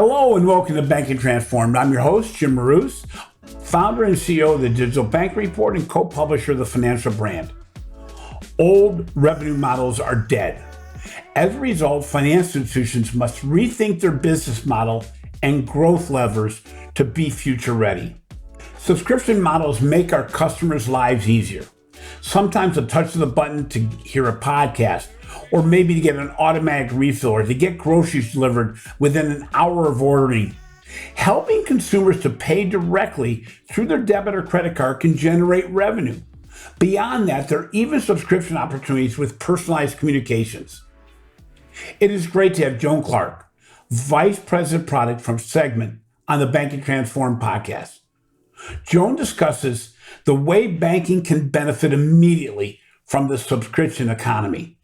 Hello and welcome to Banking Transformed. I'm your host, Jim Marous, founder and CEO of the Digital Bank Report and co-publisher of the Financial Brand. Old revenue models are dead. As a result, financial institutions must rethink their business model and growth levers to be future ready. Subscription models make our customers' lives easier. Sometimes a touch of the button to hear a podcast, or maybe to get an automatic refill, or to get groceries delivered within an hour of ordering. Helping consumers to pay directly through their debit or credit card can generate revenue. Beyond that, there are even subscription opportunities with personalized communications. It is great to have Joan Clark, Vice President Product from Segmint, on the Banking Transformed podcast. Joan discusses the way banking can benefit immediately from the subscription economy.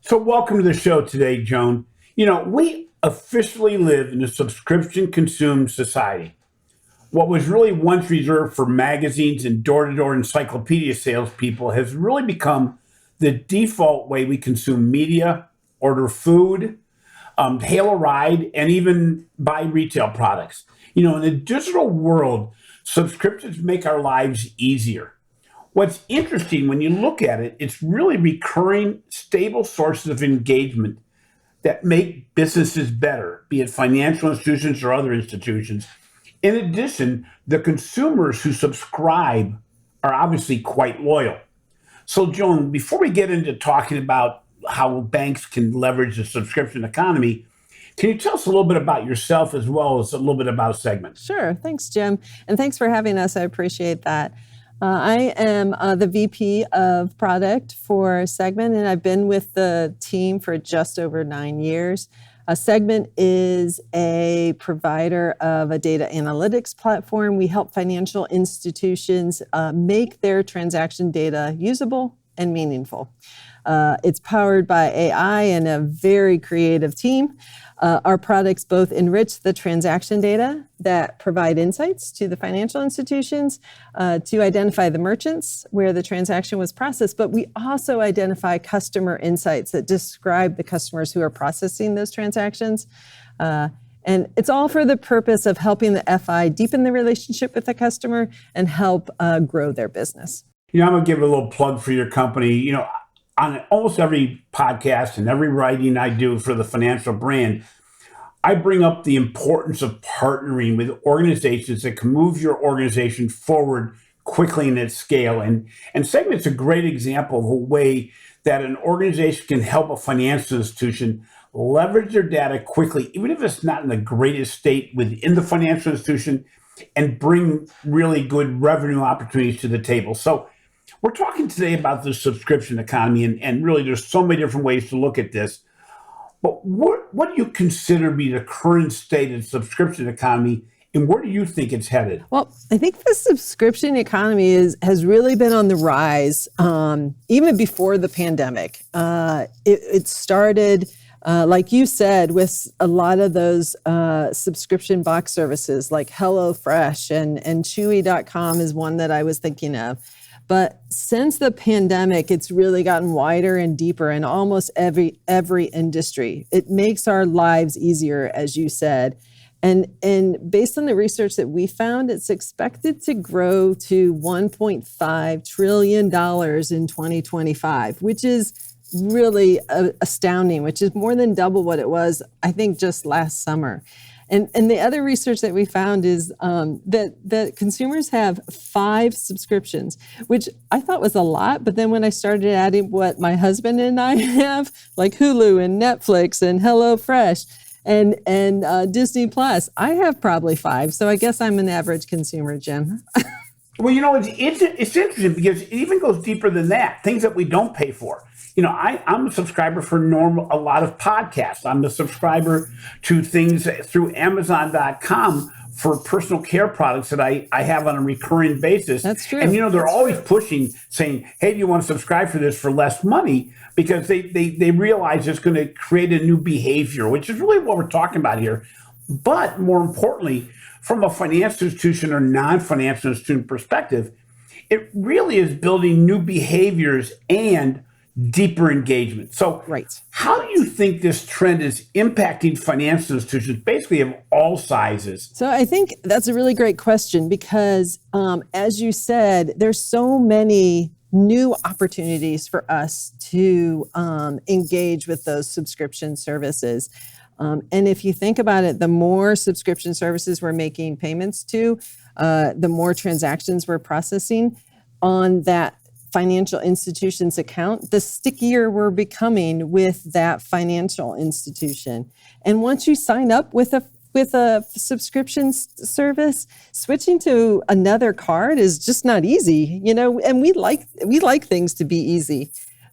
So welcome to the show today, Joan. We officially live in a subscription-consumed society. What was really once reserved for magazines and door-to-door encyclopedia salespeople has really become the default way we consume media, order food, hail a ride, and even buy retail products. In a digital world, subscriptions make our lives easier. What's interesting when you look at it, it's really recurring, stable sources of engagement that make businesses better, be it financial institutions or other institutions. In addition, the consumers who subscribe are obviously quite loyal. So, Joan, before we get into talking about how banks can leverage the subscription economy, can you tell us a little bit about yourself as well as a little bit about Segmint? Sure. Thanks, Jim. And thanks for having us. I appreciate that. I am the VP of product for Segmint, and I've been with the team for just over 9 years. Segmint is a provider of a data analytics platform. We help financial institutions make their transaction data usable and meaningful. It's powered by AI and a very creative team. Our products both enrich the transaction data that provide insights to the financial institutions to identify the merchants where the transaction was processed, but we also identify customer insights that describe the customers who are processing those transactions. And it's all for the purpose of helping the FI deepen the relationship with the customer and help grow their business. I'm going to give a little plug for your company. On almost every podcast and every writing I do for the Financial Brand, I bring up the importance of partnering with organizations that can move your organization forward quickly and at scale. And Segmint's a great example of a way that an organization can help a financial institution leverage their data quickly, even if it's not in the greatest state within the financial institution, and bring really good revenue opportunities to the table. So we're talking today about the subscription economy, and really there's so many different ways to look at this. But what do you consider to be the current state of the subscription economy, and where do you think it's headed? Well, I think the subscription economy has really been on the rise even before the pandemic. It started, like you said, with a lot of those subscription box services like HelloFresh and Chewy.com is one that I was thinking of. But since the pandemic, it's really gotten wider and deeper in almost every industry. It makes our lives easier, as you said. And based on the research that we found, it's expected to grow to $1.5 trillion in 2025, which is really astounding, which is more than double what it was, I think, just last summer. And the other research that we found is that consumers have 5 subscriptions, which I thought was a lot. But then when I started adding what my husband and I have, like Hulu and Netflix and HelloFresh and Disney Plus, I have probably 5. So I guess I'm an average consumer, Jim. Well, it's interesting because it even goes deeper than that. Things that we don't pay for. I'm a subscriber for a lot of podcasts. I'm a subscriber to things through Amazon.com for personal care products that I have on a recurring basis. That's true. And, they're always pushing, saying, hey, do you want to subscribe for this for less money? Because they realize it's going to create a new behavior, which is really what we're talking about here. But more importantly, from a financial institution or non-financial institution perspective, it really is building new behaviors and deeper engagement. So Right. how do you think this trend is impacting financial institutions, basically of all sizes? So I think that's a really great question because, as you said, there's so many new opportunities for us to engage with those subscription services. And if you think about it, the more subscription services we're making payments to, the more transactions we're processing on that financial institution's account, the stickier we're becoming with that financial institution. And once you sign up with a subscription service, switching to another card is just not easy, and we like things to be easy.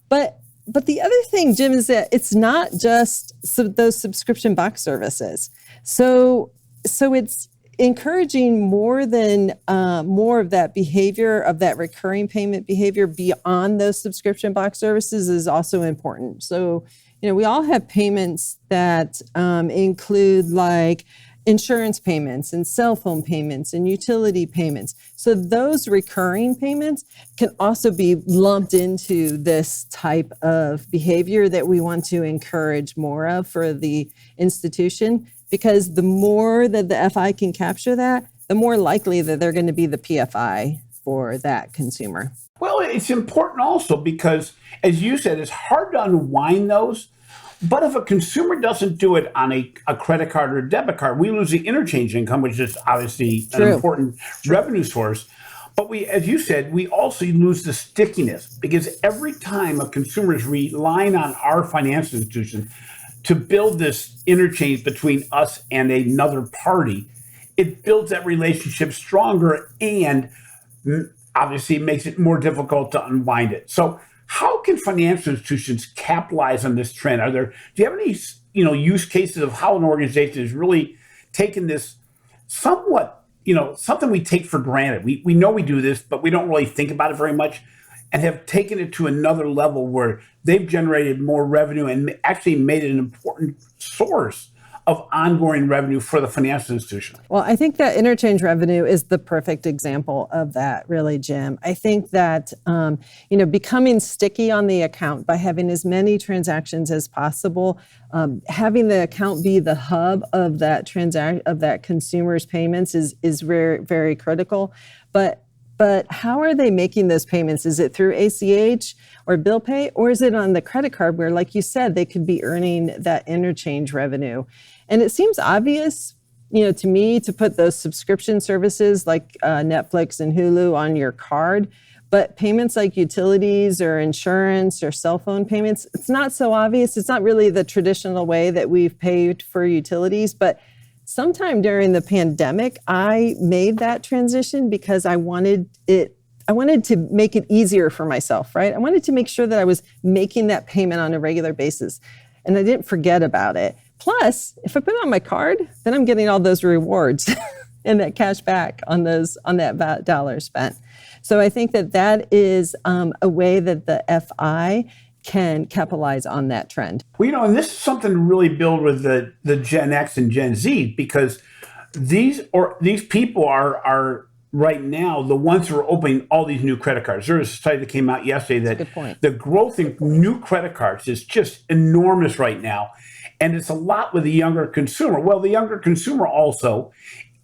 But the other thing, Jim, is that it's not just those subscription box services. So it's encouraging more of that behavior, of that recurring payment behavior beyond those subscription box services is also important. So, we all have payments that include like insurance payments and cell phone payments and utility payments. So those recurring payments can also be lumped into this type of behavior that we want to encourage more of for the institution, because the more that the FI can capture that, the more likely that they're going to be the PFI for that consumer. Well, it's important also because, as you said, it's hard to unwind those. But if a consumer doesn't do it on a credit card or a debit card, we lose the interchange income, which is obviously an important revenue source. But as you said, we also lose the stickiness, because every time a consumer is relying on our financial institution to build this interchange between us and another party, it builds that relationship stronger and obviously makes it more difficult to unwind it. So how can financial institutions capitalize on this trend? Do you have any, use cases of how an organization is really taken this somewhat, something we take for granted? We know we do this, but we don't really think about it very much, and have taken it to another level where they've generated more revenue and actually made it an important source of ongoing revenue for the financial institution. Well, I think that interchange revenue is the perfect example of that, really, Jim. I think that, becoming sticky on the account by having as many transactions as possible, having the account be the hub of that consumer's payments is very, very critical. But how are they making those payments? Is it through ACH or bill pay, or is it on the credit card where, like you said, they could be earning that interchange revenue? And it seems obvious, to me, to put those subscription services like Netflix and Hulu on your card, but payments like utilities or insurance or cell phone payments, it's not so obvious. It's not really the traditional way that we've paid for utilities, but sometime during the pandemic, I made that transition because I wanted to make it easier for myself, right? I wanted to make sure that I was making that payment on a regular basis, and I didn't forget about it. Plus, if I put it on my card, then I'm getting all those rewards and that cash back on that dollar spent. So I think that is a way that the FI can capitalize on that trend. Well, and this is something to really build with the Gen X and Gen Z, because these people are right now the ones who are opening all these new credit cards. There was a study that came out yesterday that the growth in new credit cards is just enormous right now. And it's a lot with the younger consumer. Well, the younger consumer also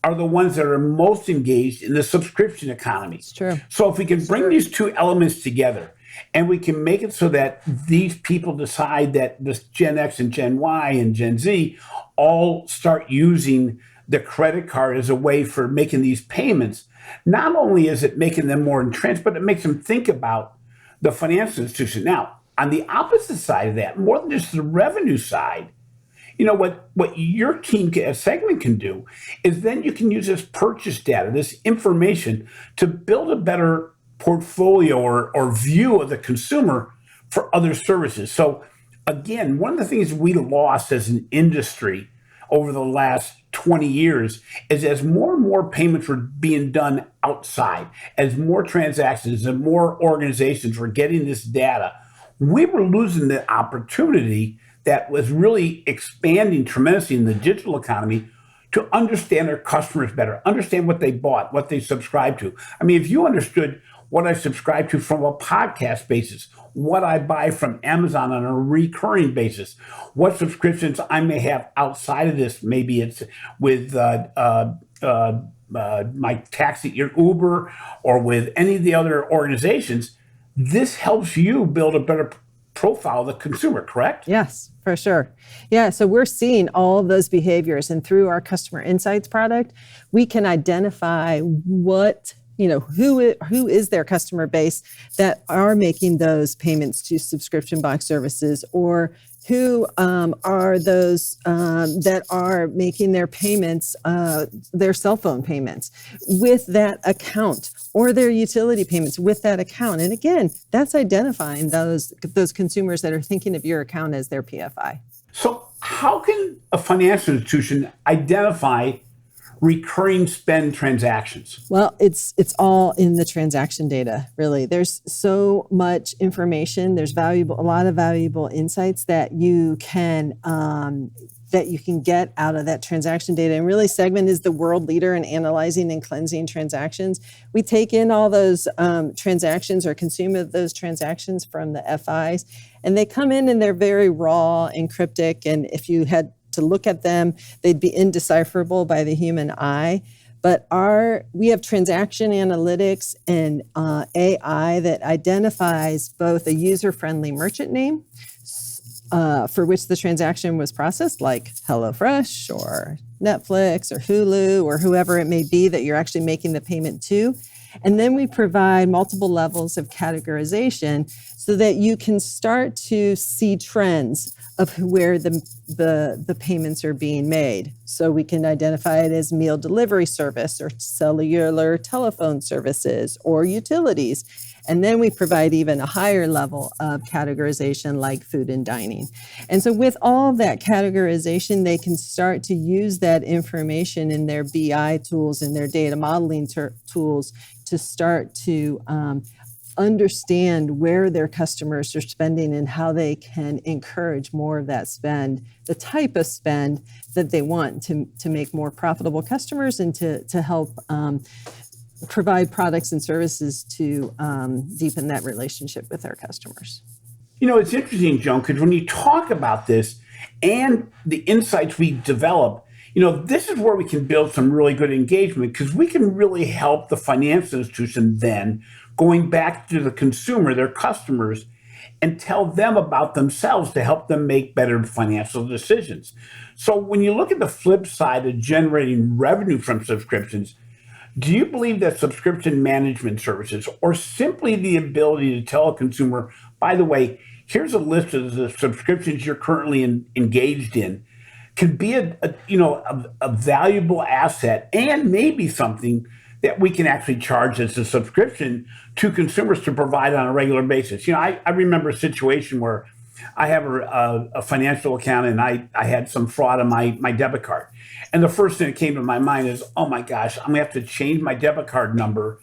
are the ones that are most engaged in the subscription economy. It's true. So if we can bring these two elements together, and we can make it so that these people decide that this Gen X and Gen Y and Gen Z all start using the credit card as a way for making these payments, not only is it making them more entrenched, but it makes them think about the financial institution. Now, on the opposite side of that, more than just the revenue side, what your team at Segmint can do is then you can use this purchase data, this information, to build a better portfolio or view of the consumer for other services. So again, one of the things we lost as an industry over the last 20 years is as more and more payments were being done outside, as more transactions and more organizations were getting this data, we were losing the opportunity that was really expanding tremendously in the digital economy to understand our customers better, understand what they bought, what they subscribed to. I mean, if you understood what I subscribe to from a podcast basis, what I buy from Amazon on a recurring basis, what subscriptions I may have outside of this. Maybe it's with my taxi, your Uber, or with any of the other organizations. This helps you build a better profile of the consumer, correct? Yes, for sure. Yeah, so we're seeing all of those behaviors, and through our customer insights product, we can identify what, who is their customer base that are making those payments to subscription box services, or who are those that are making their payments, their cell phone payments with that account, or their utility payments with that account. And again, that's identifying those consumers that are thinking of your account as their PFI. So how can a financial institution identify recurring spend transactions? Well, it's all in the transaction data, really. There's so much information. There's a lot of valuable insights that you can get out of that transaction data. And really, Segmint is the world leader in analyzing and cleansing transactions. We take in all those transactions or consume those transactions from the FIs, and they come in and they're very raw and cryptic. And if you had to look at them, they'd be indecipherable by the human eye. But we have transaction analytics and AI that identifies both a user-friendly merchant name for which the transaction was processed, like HelloFresh or Netflix or Hulu or whoever it may be that you're actually making the payment to. And then we provide multiple levels of categorization so that you can start to see trends of where the payments are being made. So we can identify it as meal delivery service or cellular telephone services or utilities. And then we provide even a higher level of categorization like food and dining. And so with all of that categorization, they can start to use that information in their BI tools and their data modeling tools to start to understand where their customers are spending and how they can encourage more of that spend, the type of spend that they want to make more profitable customers and to help provide products and services to deepen that relationship with our customers. It's interesting, Joan, because when you talk about this and the insights we develop, this is where we can build some really good engagement, because we can really help the financial institution then going back to the consumer, their customers, and tell them about themselves to help them make better financial decisions. So when you look at the flip side of generating revenue from subscriptions, do you believe that subscription management services, or simply the ability to tell a consumer, by the way, here's a list of the subscriptions you're currently engaged in, can be a valuable asset and maybe something that we can actually charge as a subscription to consumers to provide on a regular basis? I remember a situation where I have a financial account and I had some fraud on my debit card. And the first thing that came to my mind is, oh my gosh, I'm gonna have to change my debit card number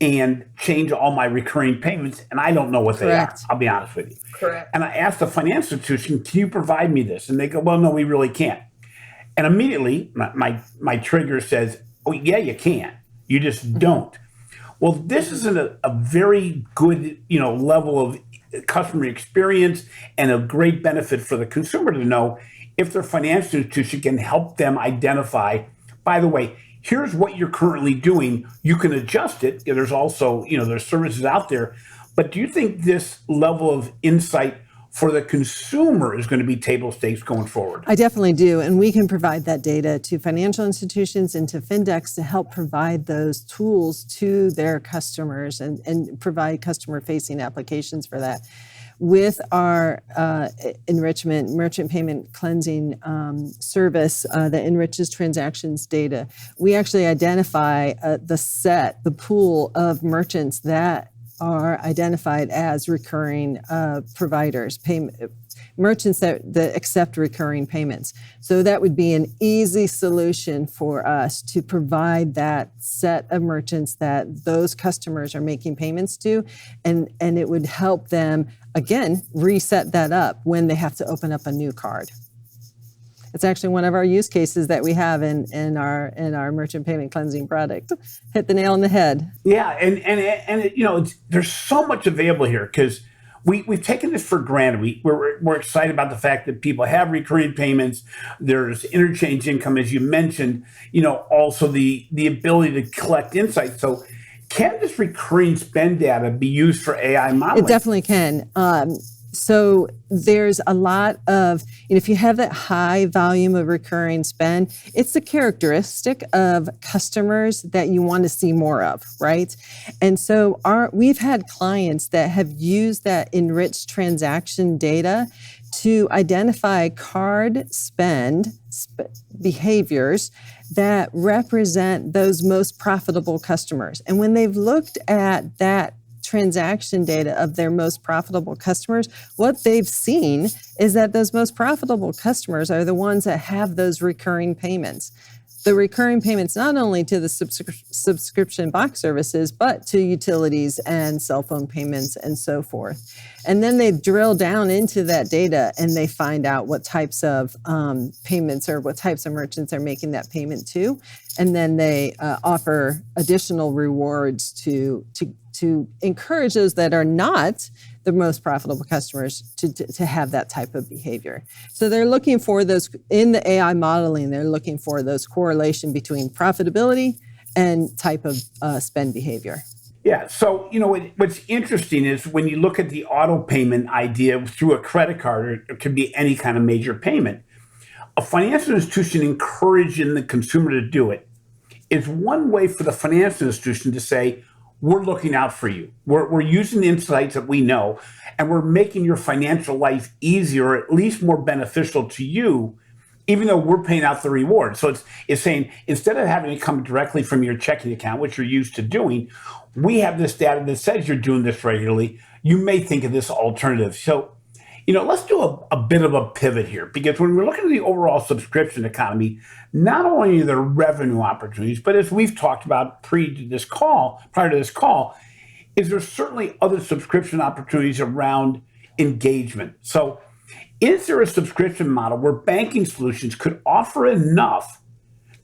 and change all my recurring payments. And I don't know what they are, I'll be honest with you. Correct. And I asked the financial institution, can you provide me this? And they go, well, no, we really can't. And immediately my trigger says, oh yeah, you can. You just don't. Well, this is a very good, level of customer experience and a great benefit for the consumer to know if their financial institution can help them identify, by the way, here's what you're currently doing. You can adjust it. There's also, there's services out there. But do you think this level of insight for the consumer is going to be table stakes going forward? I definitely do. And we can provide that data to financial institutions and to fintechs to help provide those tools to their customers and provide customer-facing applications for that. With our enrichment, merchant payment cleansing service that enriches transactions data, we actually identify the pool of merchants that are identified as recurring providers, merchants that accept recurring payments. So that would be an easy solution for us to provide that set of merchants that those customers are making payments to, and it would help them, again, reset that up when they have to open up a new card. It's actually one of our use cases that we have in our merchant payment cleansing product. Hit the nail on the head. Yeah, and there's so much available here, because we've taken this for granted. We're excited about the fact that people have recurring payments. There's interchange income, as you mentioned, also the ability to collect insights. So can this recurring spend data be used for AI modeling? It definitely can. So there's a lot of, if you have that high volume of recurring spend, it's the characteristic of customers that you want to see more of, right? And so we've had clients that have used that enriched transaction data to identify card spend behaviors that represent those most profitable customers. And when they've looked at that transaction data of their most profitable customers, what they've seen is that those most profitable customers are the ones that have those recurring payments. The recurring payments not only to the subscription box services, but to utilities and cell phone payments and so forth. And then they drill down into that data and they find out what types of payments or what types of merchants are making that payment to. And then they offer additional rewards to encourage those that are not the most profitable customers to have that type of behavior. So they're looking for those, in the AI modeling, they're looking for those correlation between profitability and type of spend behavior. Yeah, so what's interesting is when you look at the auto payment idea through a credit card, or it could be any kind of major payment, a financial institution encouraging the consumer to do it is one way for the financial institution to say, we're looking out for you. We're using the insights that we know, and we're making your financial life easier, or at least more beneficial to you, even though we're paying out the reward. So it's saying, instead of having it come directly from your checking account, which you're used to doing, we have this data that says you're doing this regularly. You may think of this alternative. So, let's do a bit of a pivot here, because when we're looking at the overall subscription economy, not only are there revenue opportunities, but as we've talked about prior to this call, is there certainly other subscription opportunities around engagement. So is there a subscription model where banking solutions could offer enough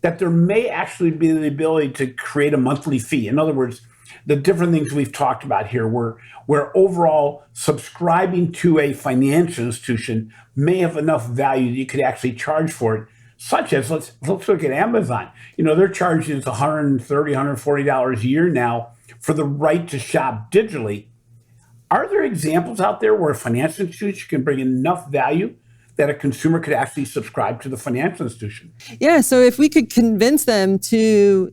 that there may actually be the ability to create a monthly fee? In other words, the different things we've talked about here, where overall subscribing to a financial institution may have enough value that you could actually charge for it, such as, let's look at Amazon. They're charging us $130, $140 a year now for the right to shop digitally. Are there examples out there where a financial institution can bring enough value that a consumer could actually subscribe to the financial institution? Yeah, so if we could convince them to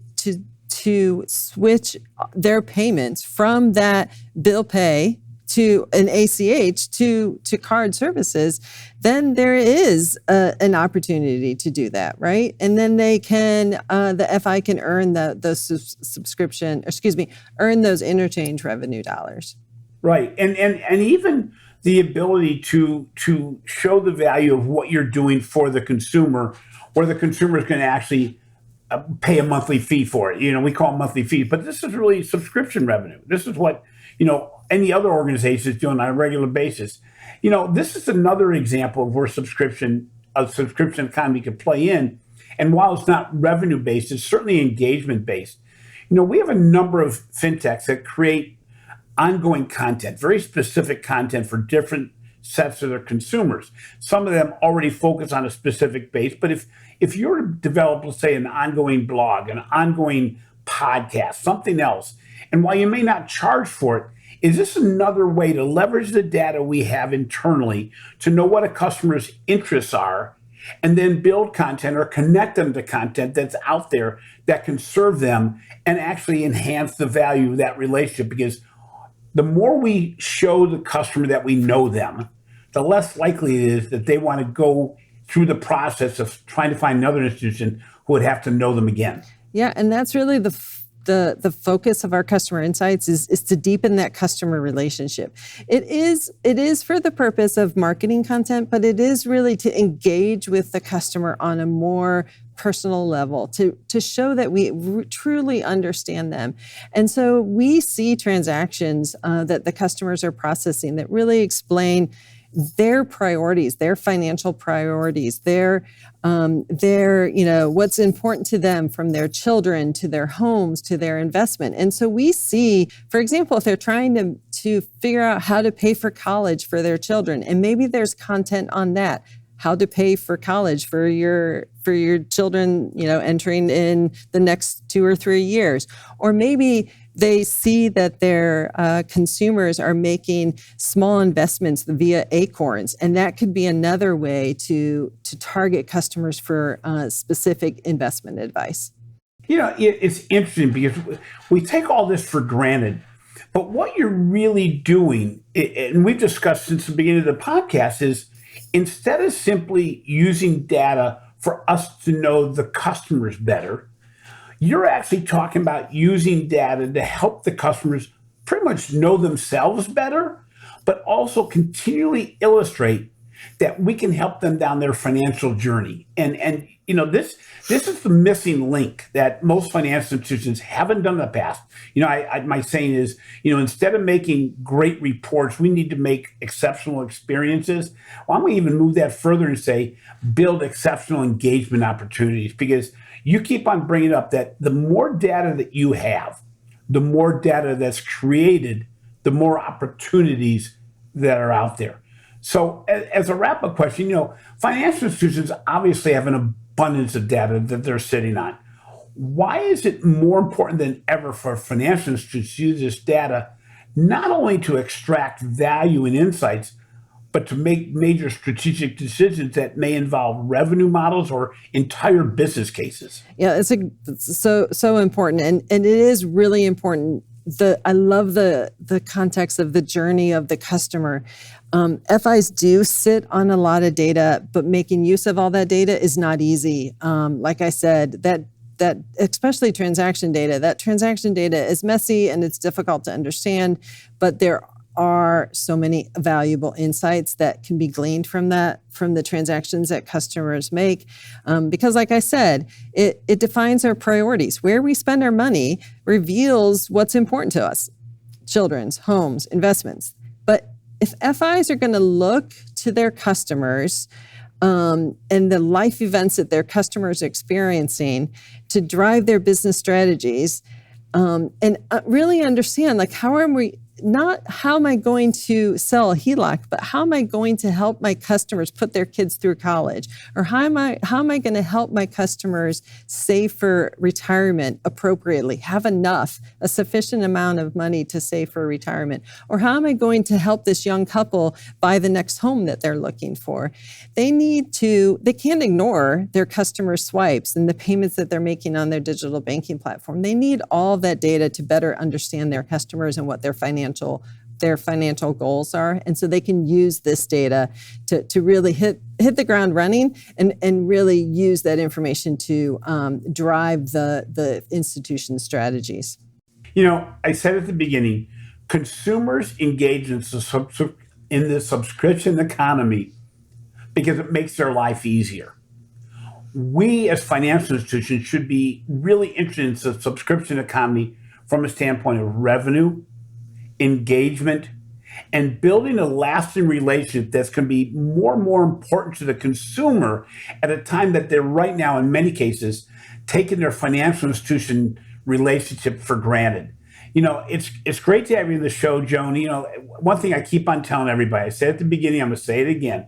switch their payments from that bill pay to an ACH to card services, then there is an opportunity to do that, right? And then they can, the FI can earn earn those interchange revenue dollars. Right, and even the ability to show the value of what you're doing for the consumer, where the consumer is going to actually pay a monthly fee for it. We call them monthly fees, but this is really subscription revenue. This is what, any other organization is doing on a regular basis. This is another example of where subscription economy could play in. And while it's not revenue based, it's certainly engagement based. We have a number of fintechs that create ongoing content, very specific content for different sets of their consumers. Some of them already focus on a specific base, but if you're to develop, let's say, an ongoing blog, an ongoing podcast, something else, and while you may not charge for it, is this another way to leverage the data we have internally to know what a customer's interests are, and then build content or connect them to content that's out there that can serve them and actually enhance the value of that relationship? Because the more we show the customer that we know them, the less likely it is that they want to go through the process of trying to find another institution who would have to know them again. Yeah, and that's really the focus of our customer insights is to deepen that customer relationship. It is for the purpose of marketing content, but it is really to engage with the customer on a more personal level, to show that we truly understand them. And so we see transactions that the customers are processing that really explain their priorities, their financial priorities, their what's important to them, from their children to their homes to their investment. And so we see, for example, if they're trying to figure out how to pay for college for their children, and maybe there's content on that, how to pay for college for your children, entering in the next 2 or 3 years. Or maybe they see that their consumers are making small investments via Acorns, and that could be another way to target customers for specific investment advice. It's interesting because we take all this for granted, but what you're really doing, and we've discussed since the beginning of the podcast, is instead of simply using data for us to know the customers better, you're actually talking about using data to help the customers pretty much know themselves better, but also continually illustrate that we can help them down their financial journey. And this is the missing link that most financial institutions haven't done in the past. My saying is, instead of making great reports, we need to make exceptional experiences. Well, I'm going to even move that further and say, build exceptional engagement opportunities, because you keep on bringing up that the more data that you have, the more data that's created, the more opportunities that are out there. So as a wrap-up question, financial institutions obviously have an abundance of data that they're sitting on. Why is it more important than ever for financial institutions to use this data, not only to extract value and insights, but to make major strategic decisions that may involve revenue models or entire business cases? Yeah, it's so important, and it is really important. I love the context of the journey of the customer. FIs do sit on a lot of data, but making use of all that data is not easy. Like I said, that especially transaction data, that transaction data is messy and it's difficult to understand, but there are so many valuable insights that can be gleaned from the transactions that customers make. Because like I said, it defines our priorities. Where we spend our money reveals what's important to us: children's, homes, investments. But if FIs are going to look to their customers and the life events that their customers are experiencing to drive their business strategies, and really understand, not how am I going to sell a HELOC, but how am I going to help my customers put their kids through college? Or how am I going to help my customers save for retirement appropriately, have a sufficient amount of money to save for retirement? Or how am I going to help this young couple buy the next home that they're looking for? They can't ignore their customer swipes and the payments that they're making on their digital banking platform. They need all of that data to better understand their customers and what their financial goals are. And so they can use this data to really hit the ground running and really use that information to drive the institution's strategies. I said at the beginning, consumers engage in the subscription economy because it makes their life easier. We as financial institutions should be really interested in the subscription economy from a standpoint of revenue, engagement, and building a lasting relationship that's going to be more and more important to the consumer at a time that they're right now, in many cases, taking their financial institution relationship for granted. It's great to have you on the show, Joan. One thing I keep on telling everybody, I said at the beginning, I'm going to say it again.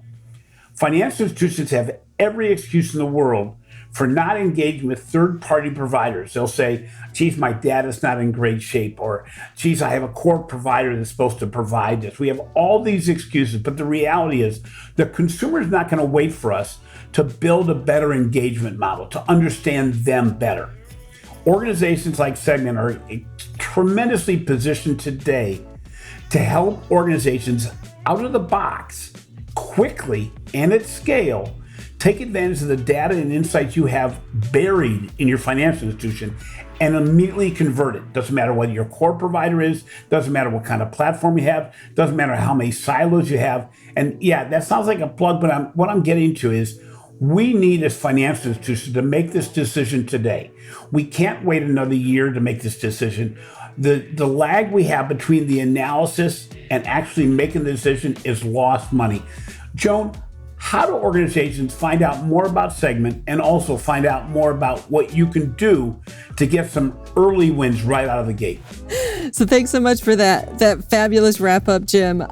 Financial institutions have every excuse in the world for not engaging with third-party providers. They'll say, geez, my data's not in great shape, or geez, I have a core provider that's supposed to provide this. We have all these excuses, but the reality is the consumer's not going to wait for us to build a better engagement model, to understand them better. Organizations like Segmint are tremendously positioned today to help organizations out of the box, quickly and at scale, take advantage of the data and insights you have buried in your financial institution and immediately convert it. Doesn't matter what your core provider is, doesn't matter what kind of platform you have, doesn't matter how many silos you have. And yeah, that sounds like a plug, but what I'm getting to is we need as financial institutions to make this decision today. We can't wait another year to make this decision. The lag we have between the analysis and actually making the decision is lost money. Joan, how do organizations find out more about Segmint and also find out more about what you can do to get some early wins right out of the gate? So thanks so much for that fabulous wrap up, Jim.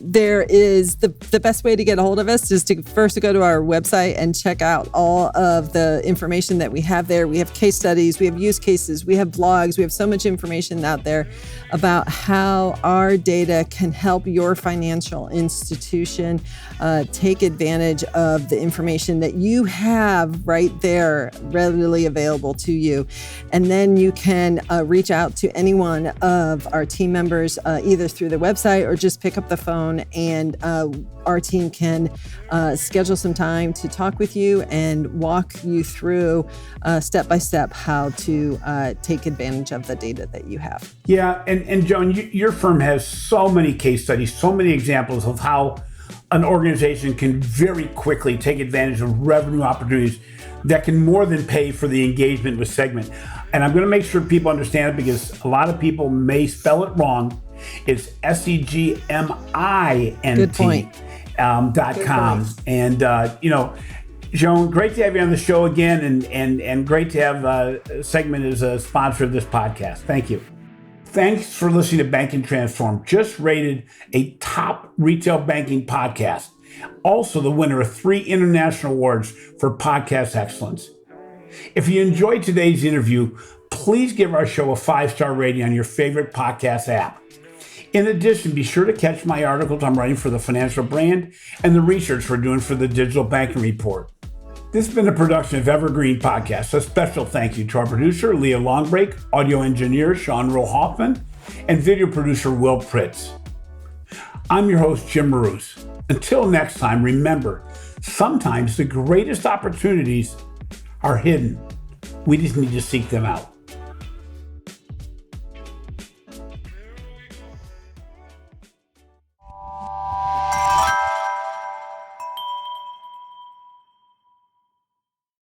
There is the best way to get a hold of us is to first go to our website and check out all of the information that we have there. We have case studies, we have use cases, we have blogs, we have so much information out there about how our data can help your financial institution take advantage of the information that you have right there readily available to you. And then you can reach out to any one of our team members either through the website or just pick up the phone, and our team can schedule some time to talk with you and walk you through step by step how to take advantage of the data that you have. Yeah, and Joan, your firm has so many case studies, so many examples of how an organization can very quickly take advantage of revenue opportunities that can more than pay for the engagement with Segmint. And I'm going to make sure people understand it because a lot of people may spell it wrong. It's segmint.com. And, Joan, great to have you on the show again, and great to have Segmint as a sponsor of this podcast. Thank you. Thanks for listening to Bank and Transform, just rated a top retail banking podcast. Also the winner of 3 international awards for podcast excellence. If you enjoyed today's interview, please give our show a 5-star rating on your favorite podcast app. In addition, be sure to catch my articles I'm writing for the Financial Brand and the research we're doing for the Digital Banking Report. This has been a production of Evergreen Podcast. A special thank you to our producer, Leah Longbreak, audio engineer, Sean Rowe-Hoffman, and video producer, Will Pritz. I'm your host, Jim Marous. Until next time, remember, sometimes the greatest opportunities are hidden. We just need to seek them out.